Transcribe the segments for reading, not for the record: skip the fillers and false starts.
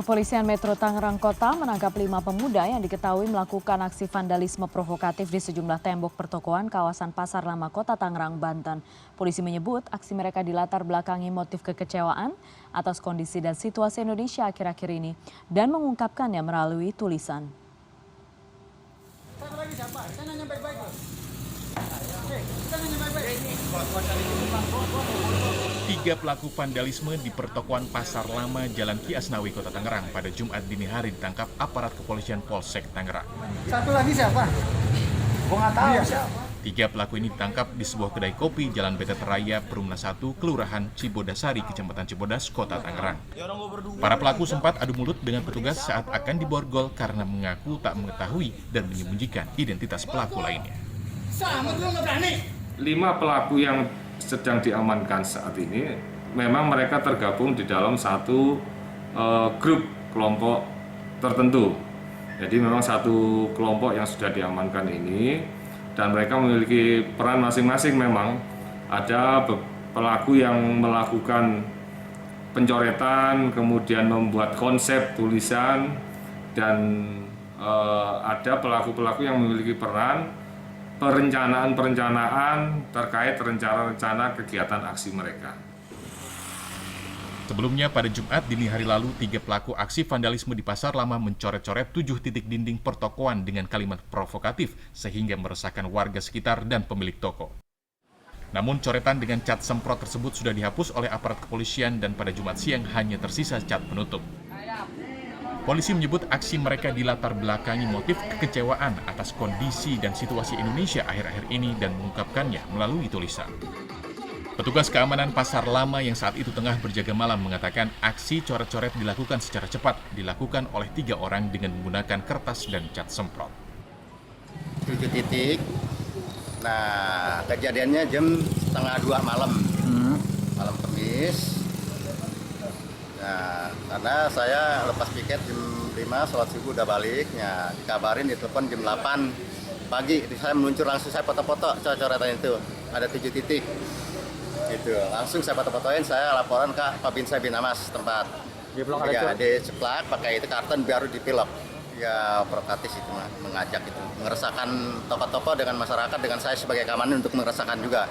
Kepolisian Metro Tangerang Kota menangkap 5 pemuda yang diketahui melakukan aksi vandalisme provokatif di sejumlah tembok pertokoan kawasan Pasar Lama Kota Tangerang, Banten. Polisi menyebut aksi mereka dilatar belakangi motif kekecewaan atas kondisi dan situasi Indonesia akhir-akhir ini dan mengungkapkannya melalui tulisan. Tiga pelaku vandalisme di pertokoan Pasar Lama Jalan Ki Asnawi, Kota Tangerang pada Jumat dini hari ditangkap aparat kepolisian Polsek Tangerang. Satu lagi siapa? Gua nggak tahu siapa. Tiga pelaku ini ditangkap di sebuah kedai kopi Jalan Betet Raya, Perumna 1, Kelurahan Cibodasari, Kecamatan Cibodas, Kota Tangerang. Para pelaku sempat adu mulut dengan petugas saat akan diborgol karena mengaku tak mengetahui dan menyembunyikan identitas pelaku lainnya. 5 pelaku yang sedang diamankan saat ini memang mereka tergabung di dalam satu grup kelompok tertentu. Jadi memang satu kelompok yang sudah diamankan ini dan mereka memiliki peran masing-masing. Memang ada pelaku yang melakukan pencoretan, kemudian membuat konsep tulisan, dan ada pelaku-pelaku yang memiliki peran perencanaan terkait rencana-rencana kegiatan aksi mereka. Sebelumnya pada Jumat dini hari lalu, 3 pelaku aksi vandalisme di Pasar Lama mencoret-coret 7 titik dinding pertokoan dengan kalimat provokatif sehingga meresahkan warga sekitar dan pemilik toko. Namun coretan dengan cat semprot tersebut sudah dihapus oleh aparat kepolisian dan pada Jumat siang hanya tersisa cat penutup. Polisi menyebut aksi mereka dilatar belakangi motif kekecewaan atas kondisi dan situasi Indonesia akhir-akhir ini dan mengungkapkannya melalui tulisan. Petugas keamanan Pasar Lama yang saat itu tengah berjaga malam mengatakan aksi coret-coret dilakukan secara cepat, dilakukan oleh 3 orang dengan menggunakan kertas dan cat semprot. 7 titik. Nah, kejadiannya jam 1:30 malam. Malam Kamis. Nah, karena saya lepas piket jam 5, sholat subuh udah balik. Ya, dikabarin, ditelepon jam 8 pagi. Saya meluncur langsung, saya foto-foto coretan itu. Ada 7 titik. Gitu. Langsung saya foto-fotoin, saya laporan ke Pak Binsai Binamas tempat. Ya, diceplak pakai itu karton baru dipilok. Ya, provokatif itu mah, mengajak itu, meresahkan tokoh-tokoh dengan masyarakat, dengan saya sebagai keamanan untuk meresahkan juga.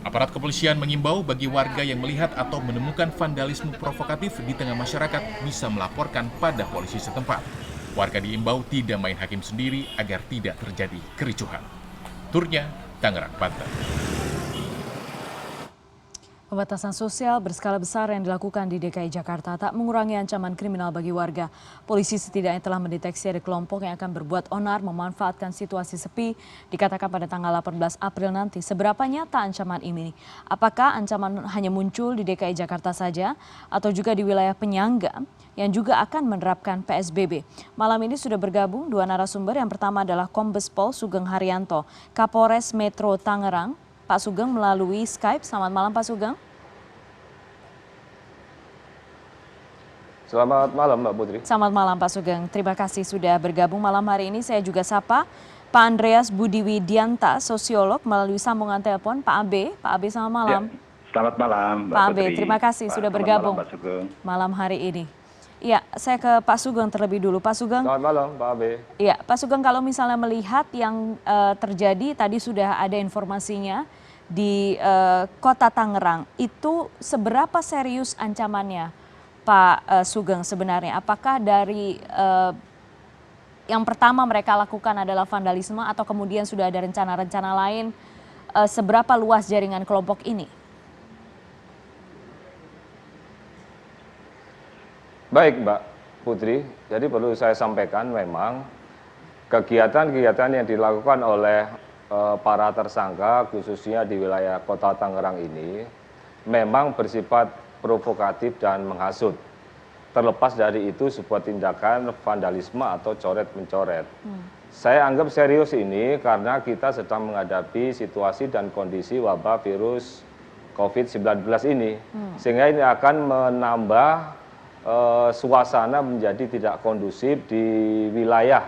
Aparat kepolisian mengimbau bagi warga yang melihat atau menemukan vandalisme provokatif di tengah masyarakat bisa melaporkan pada polisi setempat. Warga diimbau tidak main hakim sendiri agar tidak terjadi kericuhan. Turnya, Tangerang, Banten. Pembatasan sosial berskala besar yang dilakukan di DKI Jakarta tak mengurangi ancaman kriminal bagi warga. Polisi setidaknya telah mendeteksi ada kelompok yang akan berbuat onar memanfaatkan situasi sepi, dikatakan pada tanggal 18 April nanti. Seberapa nyata ancaman ini? Apakah ancaman hanya muncul di DKI Jakarta saja atau juga di wilayah penyangga yang juga akan menerapkan PSBB? Malam ini sudah bergabung 2 narasumber. Yang pertama adalah Kombes Pol Sugeng Haryanto, Kapolres Metro Tangerang. Pak Sugeng melalui Skype. Selamat malam Pak Sugeng. Selamat malam Mbak Putri. Selamat malam Pak Sugeng. Terima kasih sudah bergabung malam hari ini. Saya juga sapa Pak Andreas Budi Widianta, sosiolog melalui sambungan telepon. Pak Abe, selamat malam. Ya, selamat malam Mbak Pak Abe, Putri. terima kasih sudah bergabung malam, Pak Sugeng. malam hari ini. Iya, saya ke Pak Sugeng terlebih dulu. Pak Sugeng. Selamat malam Pak Abe. Iya, Pak Sugeng, kalau misalnya melihat yang terjadi tadi sudah ada informasinya di Kota Tangerang, itu seberapa serius ancamannya Pak Sugeng sebenarnya? Apakah dari yang pertama mereka lakukan adalah vandalisme atau kemudian sudah ada rencana-rencana lain? Seberapa luas jaringan kelompok ini? Baik Mbak Putri, jadi perlu saya sampaikan memang kegiatan-kegiatan yang dilakukan oleh para tersangka khususnya di wilayah Kota Tangerang ini memang bersifat provokatif dan menghasut. Terlepas dari itu sebuah tindakan vandalisme atau coret-mencoret. Saya anggap serius ini karena kita sedang menghadapi situasi dan kondisi wabah virus COVID-19 ini. Sehingga ini akan menambah suasana menjadi tidak kondusif di wilayah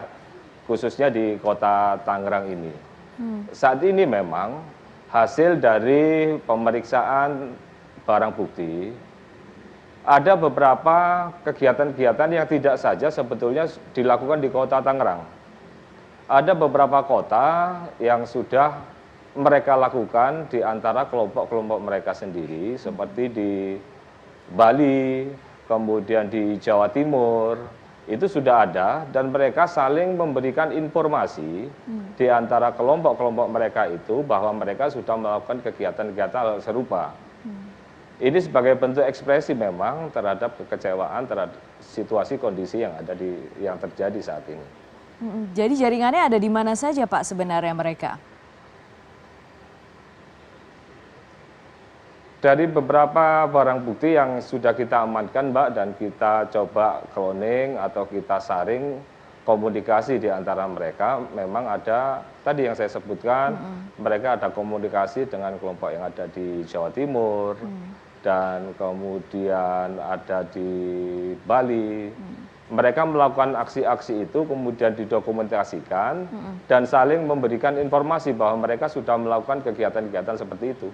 khususnya di Kota Tangerang ini. Saat ini memang hasil dari pemeriksaan barang bukti ada beberapa kegiatan-kegiatan yang tidak saja sebetulnya dilakukan di Kota Tangerang. Ada beberapa kota yang sudah mereka lakukan di antara kelompok-kelompok mereka sendiri, seperti di Bali, kemudian di Jawa Timur, itu sudah ada, dan mereka saling memberikan informasi di antara kelompok-kelompok mereka itu bahwa mereka sudah melakukan kegiatan-kegiatan serupa. Ini sebagai bentuk ekspresi memang terhadap kekecewaan terhadap situasi kondisi yang terjadi saat ini. Jadi jaringannya ada di mana saja Pak sebenarnya mereka? Dari beberapa barang bukti yang sudah kita amankan, Mbak, dan kita coba cloning atau kita saring komunikasi di antara mereka, memang ada tadi yang saya sebutkan, mereka ada komunikasi dengan kelompok yang ada di Jawa Timur, dan kemudian ada di Bali. Mereka melakukan aksi-aksi itu kemudian didokumentasikan dan saling memberikan informasi bahwa mereka sudah melakukan kegiatan-kegiatan seperti itu.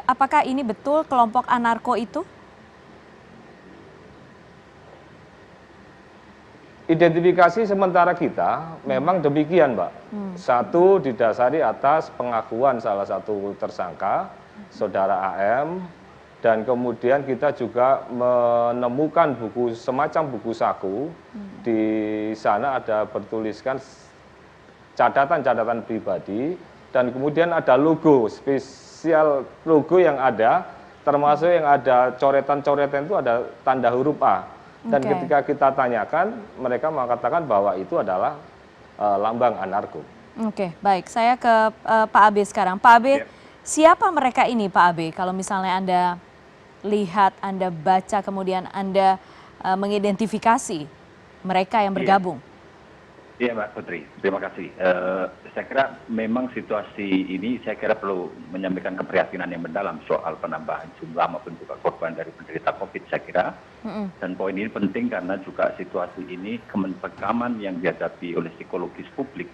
Apakah ini betul kelompok anarko itu? Identifikasi sementara kita memang demikian, Mbak. Satu, didasari atas pengakuan salah satu tersangka, Saudara AM, dan kemudian kita juga menemukan semacam buku saku. Di sana ada bertuliskan catatan-catatan pribadi, dan kemudian ada logo, spesial logo yang ada, termasuk yang ada coretan-coretan itu ada tanda huruf A. Dan ketika kita tanyakan, mereka mengatakan bahwa itu adalah lambang anarko. Oke, baik. Saya ke Pak Abe sekarang. Pak Abe, siapa mereka ini Pak Abe? Kalau misalnya Anda lihat, Anda baca, kemudian Anda mengidentifikasi mereka yang bergabung. Iya Mbak Putri, terima kasih. Saya kira memang situasi ini saya kira perlu menyampaikan keprihatinan yang mendalam soal penambahan jumlah maupun juga korban dari penderita COVID saya kira. Dan poin ini penting karena juga situasi ini kemenpekaman yang dihadapi oleh psikologis publik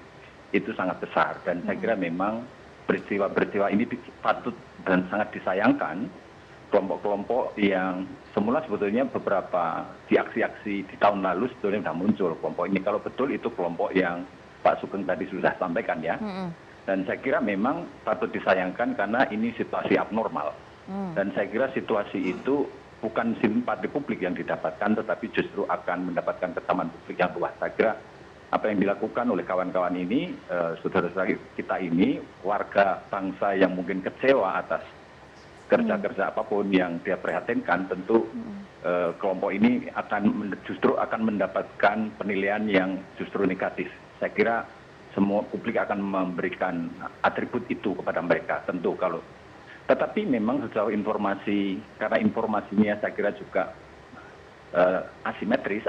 itu sangat besar. Dan saya kira memang peristiwa-peristiwa ini patut dan sangat disayangkan kelompok-kelompok yang semula sebetulnya beberapa di aksi-aksi di tahun lalu sebetulnya sudah muncul kelompok ini. Kalau betul itu kelompok yang Pak Sugeng tadi sudah sampaikan ya. Dan saya kira memang patut disayangkan karena ini situasi abnormal. Dan saya kira situasi itu bukan simpati publik yang didapatkan, tetapi justru akan mendapatkan kecaman publik yang luas. Saya kira apa yang dilakukan oleh kawan-kawan ini, saudara-saudara kita ini, warga bangsa yang mungkin kecewa atas kerja-kerja apapun yang dia prihatinkan, tentu kelompok ini justru akan mendapatkan penilaian yang justru negatif. Saya kira semua publik akan memberikan atribut itu kepada mereka, tentu kalau. Tetapi memang sejauh informasi, karena informasinya saya kira juga asimetris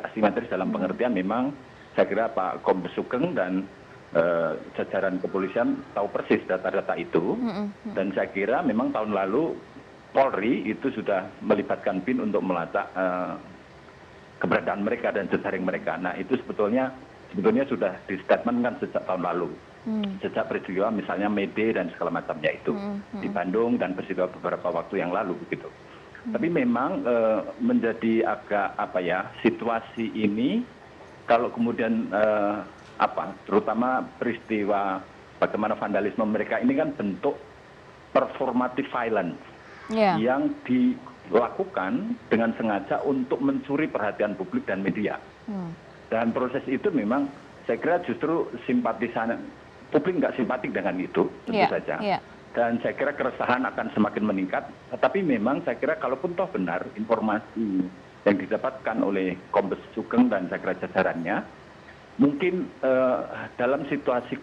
dalam pengertian memang saya kira Pak Kombes Sugeng dan jajaran kepolisian tahu persis data-data itu, dan saya kira memang tahun lalu Polri itu sudah melibatkan BIN untuk melacak keberadaan mereka dan jejaring mereka. Nah itu sebetulnya sudah distatementkan sejak tahun lalu, sejak peristiwa misalnya Mede dan segala macamnya itu di Bandung dan peristiwa beberapa waktu yang lalu begitu. Tapi memang menjadi agak situasi ini kalau kemudian terutama peristiwa bagaimana vandalisme mereka ini kan bentuk performative violence yang dilakukan dengan sengaja untuk mencuri perhatian publik dan media. Dan proses itu memang saya kira justru simpatisan publik nggak simpatik dengan itu tentu saja. Dan saya kira keresahan akan semakin meningkat. Tetapi memang saya kira kalaupun toh benar informasi yang didapatkan oleh Kombes Sugeng dan saya kira jajarannya, mungkin dalam situasi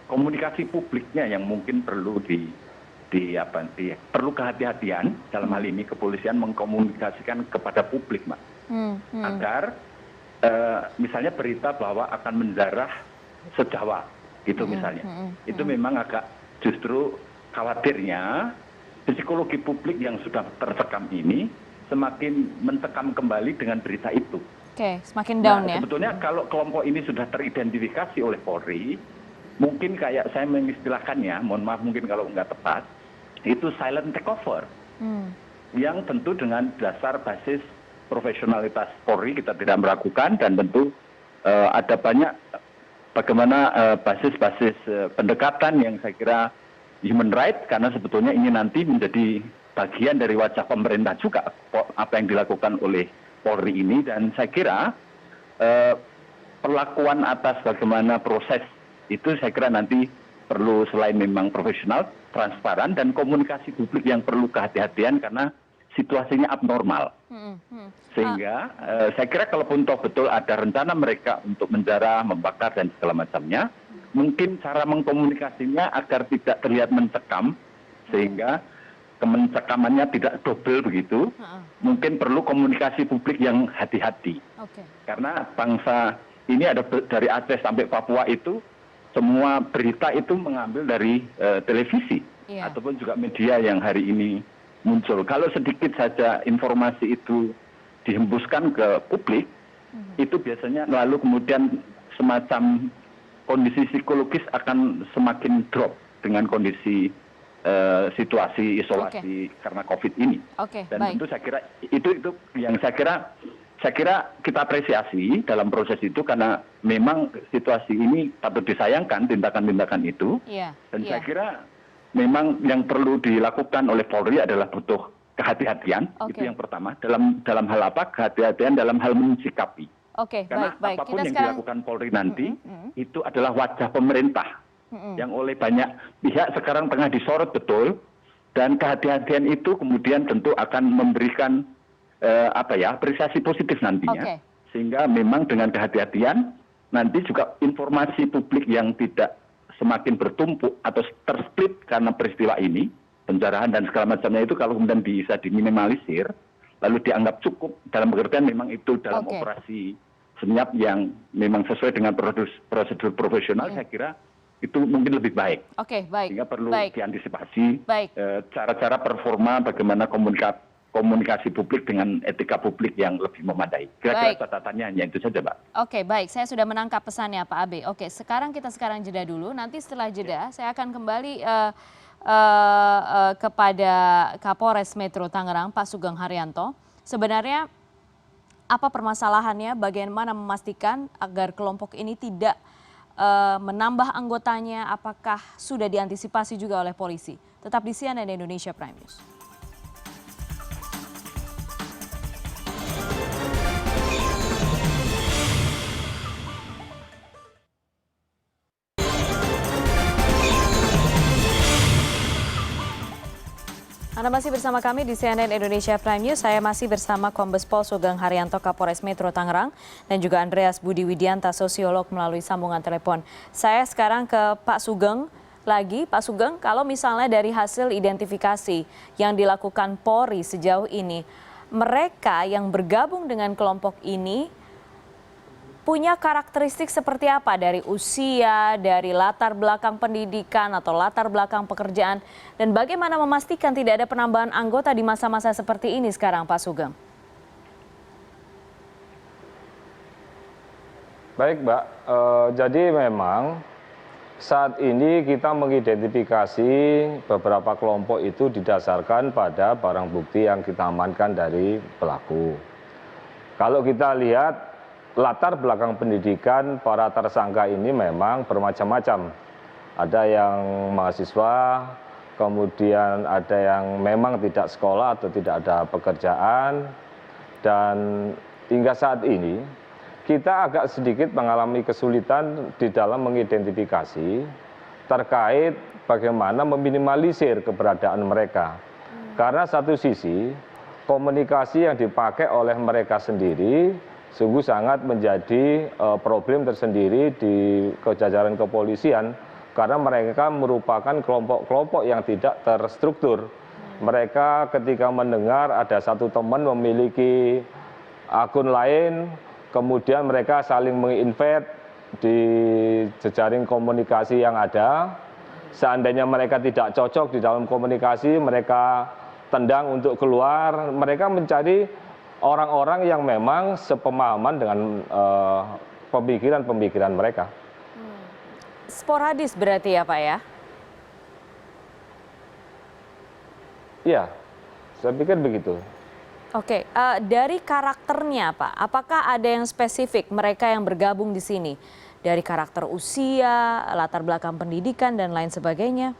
komunikasi publiknya yang mungkin perlu perlu kehati-hatian dalam hal ini kepolisian mengkomunikasikan kepada publik, Mbak, agar misalnya berita bahwa akan menjarah se-Jawa, gitu misalnya, itu memang agak justru khawatirnya psikologi publik yang sudah tersekam ini semakin mentekam kembali dengan berita itu. Semakin down ya. Sebetulnya kalau kelompok ini sudah teridentifikasi oleh Polri, mungkin kayak saya mengistilahkannya, mohon maaf mungkin kalau nggak tepat, itu silent takeover. yang tentu dengan dasar basis profesionalitas Polri kita tidak meragukan, dan tentu ada banyak bagaimana basis-basis pendekatan yang saya kira human right, karena sebetulnya ini nanti menjadi bagian dari wajah pemerintah juga apa yang dilakukan oleh Polri ini. Dan saya kira perlakuan atas bagaimana proses itu saya kira nanti perlu selain memang profesional, transparan, dan komunikasi publik yang perlu kehati-hatian karena situasinya abnormal. Sehingga saya kira kalaupun toh betul ada rencana mereka untuk menjarah, membakar, dan segala macamnya, mungkin cara mengkomunikasinya agar tidak terlihat mencekam, sehingga kemencekamannya tidak double begitu, mungkin perlu komunikasi publik yang hati-hati. Karena bangsa ini ada dari Aceh sampai Papua itu, semua berita itu mengambil dari televisi ataupun juga media yang hari ini muncul. Kalau sedikit saja informasi itu dihembuskan ke publik, itu biasanya lalu kemudian semacam kondisi psikologis akan semakin drop dengan kondisi situasi isolasi karena COVID ini. Dan tentu saya kira itu yang saya kira kita apresiasi dalam proses itu, karena memang situasi ini patut disayangkan tindakan-tindakan itu. Dan saya kira memang yang perlu dilakukan oleh Polri adalah butuh kehati-hatian. Itu yang pertama. Dalam hal apa? Kehati-hatian dalam hal mensikapi. Karena apapun yang dilakukan Polri nanti itu adalah wajah pemerintah yang oleh banyak pihak sekarang tengah disorot betul. Dan kehati-hatian itu kemudian tentu akan memberikan apresiasi positif nantinya, sehingga memang dengan kehati-hatian nanti juga informasi publik yang tidak semakin bertumpuk atau tersplit karena peristiwa ini, penjarahan dan segala macamnya itu kalau kemudian bisa diminimalisir, lalu dianggap cukup dalam pengertian memang itu dalam operasi senyap yang memang sesuai dengan prosedur profesional, saya kira itu mungkin lebih baik. Sehingga perlu diantisipasi cara-cara performa bagaimana komunikasi publik dengan etika publik yang lebih memadai. Kira-kira catatannya hanya itu saja, Mbak. Baik. Saya sudah menangkap pesannya, Pak Abe. Sekarang kita jeda dulu. Nanti setelah jeda, saya akan kembali kepada Kapolres Metro Tangerang, Pak Sugeng Haryanto. Sebenarnya apa permasalahannya? Bagaimana memastikan agar kelompok ini tidak menambah anggotanya? Apakah sudah diantisipasi juga oleh polisi? Tetap di CNN Indonesia Prime News. Anda masih bersama kami di CNN Indonesia Prime News. Saya masih bersama Kombes Pol Sugeng Haryanto, Kapolres Metro Tangerang, dan juga Andreas Budi Widianta, sosiolog, melalui sambungan telepon. Saya sekarang ke Pak Sugeng lagi. Pak Sugeng, kalau misalnya dari hasil identifikasi yang dilakukan Polri sejauh ini, mereka yang bergabung dengan kelompok ini punya karakteristik seperti apa, dari usia, dari latar belakang pendidikan atau latar belakang pekerjaan, dan bagaimana memastikan tidak ada penambahan anggota di masa-masa seperti ini sekarang, Pak Sugeng? Baik, Mbak. Jadi memang saat ini kita mengidentifikasi beberapa kelompok itu didasarkan pada barang bukti yang kita amankan dari pelaku. Kalau kita lihat latar belakang pendidikan para tersangka ini memang bermacam-macam. Ada yang mahasiswa, kemudian ada yang memang tidak sekolah atau tidak ada pekerjaan. Dan hingga saat ini kita agak sedikit mengalami kesulitan di dalam mengidentifikasi terkait bagaimana meminimalisir keberadaan mereka. Karena satu sisi komunikasi yang dipakai oleh mereka sendiri sungguh sangat menjadi problem tersendiri di jajaran kepolisian, karena mereka merupakan kelompok-kelompok yang tidak terstruktur. Mereka ketika mendengar ada satu teman memiliki akun lain, kemudian mereka saling menginvite di jejaring komunikasi yang ada. Seandainya mereka tidak cocok di dalam komunikasi, mereka tendang untuk keluar. Mereka mencari orang-orang yang memang sepemahaman dengan pemikiran-pemikiran mereka. Sporadis berarti ya, Pak ya? Iya, Saya pikir begitu. Oke, dari karakternya Pak, apakah ada yang spesifik mereka yang bergabung di sini? Dari karakter usia, latar belakang pendidikan, dan lain sebagainya?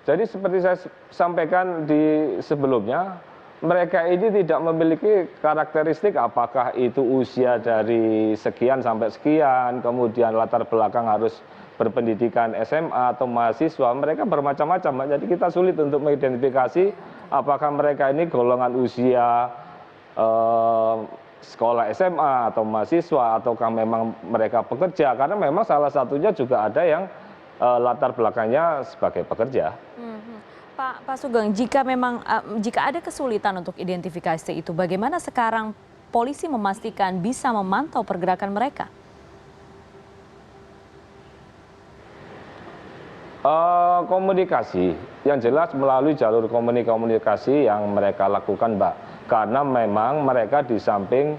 Jadi seperti saya sampaikan di sebelumnya, mereka ini tidak memiliki karakteristik apakah itu usia dari sekian sampai sekian, kemudian latar belakang harus berpendidikan SMA atau mahasiswa, mereka bermacam-macam. Jadi kita sulit untuk mengidentifikasi apakah mereka ini golongan usia sekolah SMA atau mahasiswa ataukah memang mereka pekerja, karena memang salah satunya juga ada yang latar belakangnya sebagai pekerja. Pak Sugeng, jika ada kesulitan untuk identifikasi itu, bagaimana sekarang polisi memastikan bisa memantau pergerakan mereka? Komunikasi, yang jelas melalui jalur komunikasi yang mereka lakukan, Mbak. Karena memang mereka di samping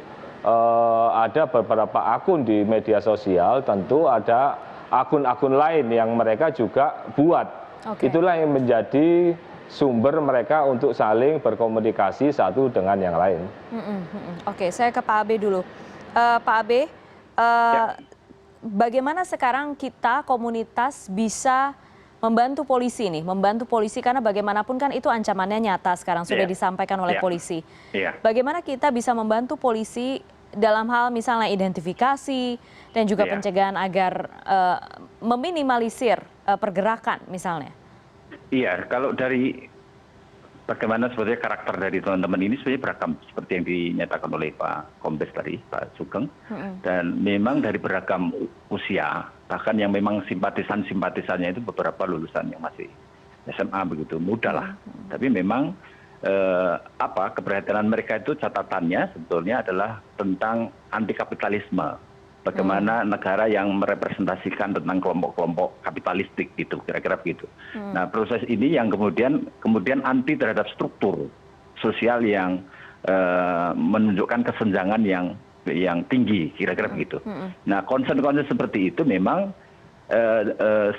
ada beberapa akun di media sosial, tentu ada akun-akun lain yang mereka juga buat. Itulah yang menjadi sumber mereka untuk saling berkomunikasi satu dengan yang lain. Oke, saya ke Pak Abe dulu. Pak Abe, bagaimana sekarang kita komunitas bisa membantu polisi nih, membantu polisi karena bagaimanapun kan itu ancamannya nyata sekarang sudah disampaikan oleh polisi. Bagaimana kita bisa membantu polisi dalam hal misalnya identifikasi dan juga pencegahan agar meminimalisir pergerakan misalnya? Iya, kalau dari bagaimana sebetulnya karakter dari teman-teman ini sebenarnya beragam seperti yang dinyatakan oleh Pak Kombes tadi, Pak Sugeng. Dan memang dari beragam usia, bahkan yang memang simpatisannya itu beberapa lulusan yang masih SMA begitu, muda lah. Tapi memang keprihatinan mereka itu catatannya sebetulnya adalah tentang anti kapitalisme. Bagaimana negara yang merepresentasikan tentang kelompok-kelompok kapitalistik gitu, kira-kira begitu. Nah, proses ini yang kemudian anti terhadap struktur sosial yang menunjukkan kesenjangan yang tinggi, kira-kira begitu. Nah, concern-concern seperti itu memang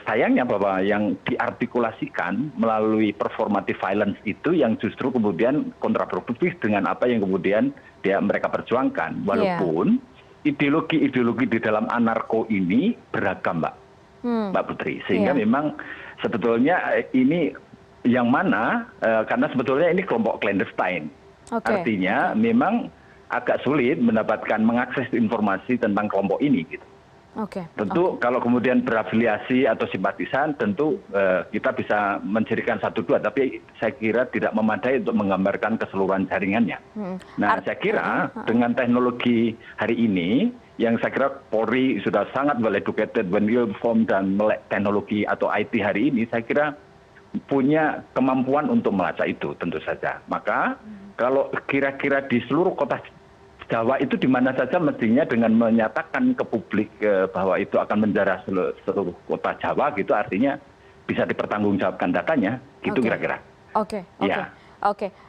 sayangnya bahwa yang diartikulasikan melalui performative violence itu yang justru kemudian kontraproduktif dengan apa yang kemudian mereka perjuangkan, walaupun ideologi-ideologi di dalam anarko ini beragam, Mbak Putri. Sehingga memang sebetulnya ini yang mana, karena sebetulnya ini kelompok clandestine. Artinya memang agak sulit mengakses informasi tentang kelompok ini. Gitu. Tentu kalau kemudian berafiliasi atau simpatisan, tentu kita bisa mencirikan satu dua, tapi saya kira tidak memadai untuk menggambarkan keseluruhan jaringannya. Nah, saya kira dengan teknologi hari ini, yang saya kira Polri sudah sangat well educated, well informed, dan melek teknologi atau IT hari ini, saya kira punya kemampuan untuk melacak itu, tentu saja. Maka kalau kira-kira di seluruh kota Jawa itu di mana saja mestinya dengan menyatakan ke publik bahwa itu akan menjarah seluruh kota Jawa gitu, artinya bisa dipertanggungjawabkan datanya, gitu kira-kira. Oke.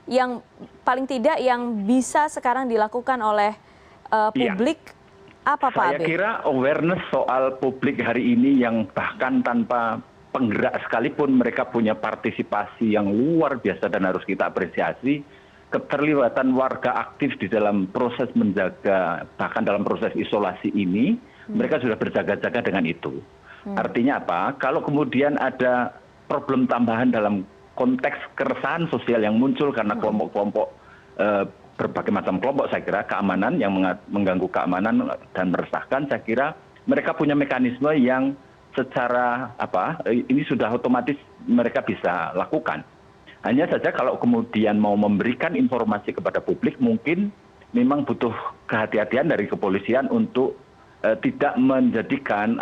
Yang paling tidak yang bisa sekarang dilakukan oleh publik apa Pak Abe? Saya kira awareness soal publik hari ini yang bahkan tanpa penggerak sekalipun mereka punya partisipasi yang luar biasa dan harus kita apresiasi. Keterlibatan warga aktif di dalam proses menjaga, bahkan dalam proses isolasi ini, mereka sudah berjaga-jaga dengan itu. Artinya apa? Kalau kemudian ada problem tambahan dalam konteks keresahan sosial yang muncul karena kelompok-kelompok, berbagai macam kelompok, saya kira keamanan yang mengganggu keamanan dan meresahkan, saya kira mereka punya mekanisme yang secara ini sudah otomatis mereka bisa lakukan. Hanya saja kalau kemudian mau memberikan informasi kepada publik, mungkin memang butuh kehati-hatian dari kepolisian untuk tidak menjadikan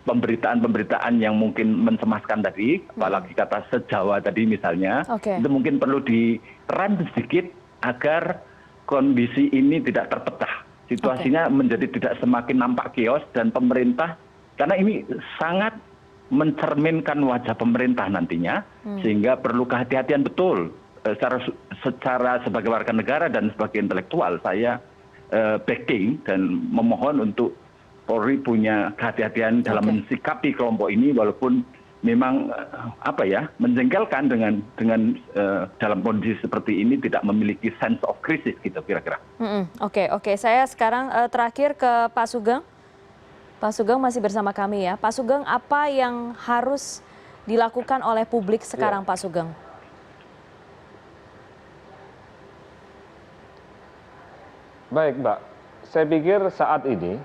pemberitaan-pemberitaan yang mungkin mencemaskan tadi, apalagi kata sejawa tadi misalnya, itu mungkin perlu direm sedikit agar kondisi ini tidak terpecah. Situasinya menjadi tidak semakin nampak chaos dan pemerintah, karena ini sangat mencerminkan wajah pemerintah nantinya, sehingga perlu kehati-hatian betul secara sebagai warga negara dan sebagai intelektual. Saya backing dan memohon untuk Polri punya kehati-hatian dalam mensikapi kelompok ini, walaupun memang menjengkelkan dengan dalam kondisi seperti ini tidak memiliki sense of crisis gitu kira-kira. Oke. Saya sekarang terakhir ke Pak Sugeng. Pak Sugeng masih bersama kami ya. Pak Sugeng, apa yang harus dilakukan oleh publik sekarang, Pak Sugeng? Baik, Mbak. Saya pikir saat ini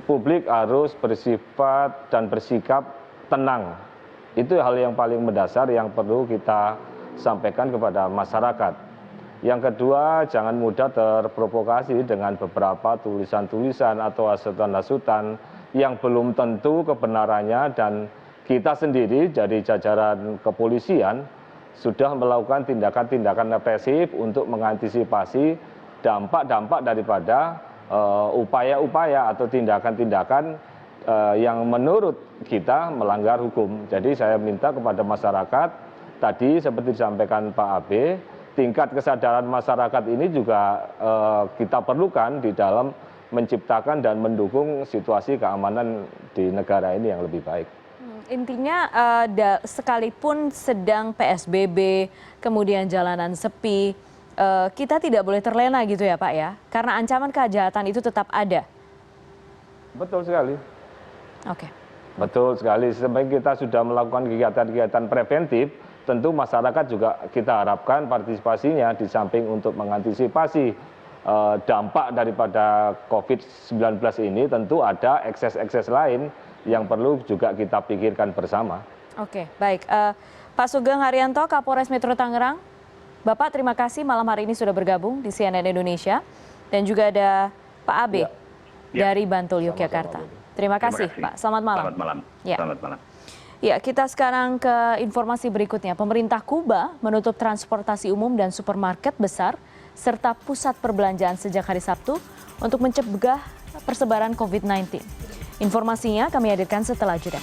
publik harus bersifat dan bersikap tenang. Itu hal yang paling mendasar yang perlu kita sampaikan kepada masyarakat. Yang kedua, jangan mudah terprovokasi dengan beberapa tulisan-tulisan atau hasutan-hasutan yang belum tentu kebenarannya, dan kita sendiri dari jajaran kepolisian sudah melakukan tindakan-tindakan represif untuk mengantisipasi dampak-dampak daripada upaya-upaya atau tindakan-tindakan yang menurut kita melanggar hukum. Jadi saya minta kepada masyarakat, tadi seperti disampaikan Pak Abe, tingkat kesadaran masyarakat ini juga kita perlukan di dalam menciptakan dan mendukung situasi keamanan di negara ini yang lebih baik. Intinya sekalipun sedang PSBB, kemudian jalanan sepi, kita tidak boleh terlena gitu ya Pak ya? Karena ancaman kejahatan itu tetap ada. Betul sekali. Oke. Betul sekali. Sebagai kita sudah melakukan kegiatan-kegiatan preventif, tentu masyarakat juga kita harapkan partisipasinya di samping untuk mengantisipasi dampak daripada COVID-19 ini, tentu ada ekses-ekses lain yang perlu juga kita pikirkan bersama. Oke, baik. Pak Sugeng Haryanto, Kapolres Metro Tangerang. Bapak, terima kasih malam hari ini sudah bergabung di CNN Indonesia. Dan juga ada Pak Abe dari Bantul, Yogyakarta. Terima kasih, Pak. Selamat malam. Selamat malam. Ya. Selamat malam. Ya, kita sekarang ke informasi berikutnya. Pemerintah Kuba menutup transportasi umum dan supermarket besar serta pusat perbelanjaan sejak hari Sabtu untuk mencegah persebaran COVID-19. Informasinya kami hadirkan setelah jeda.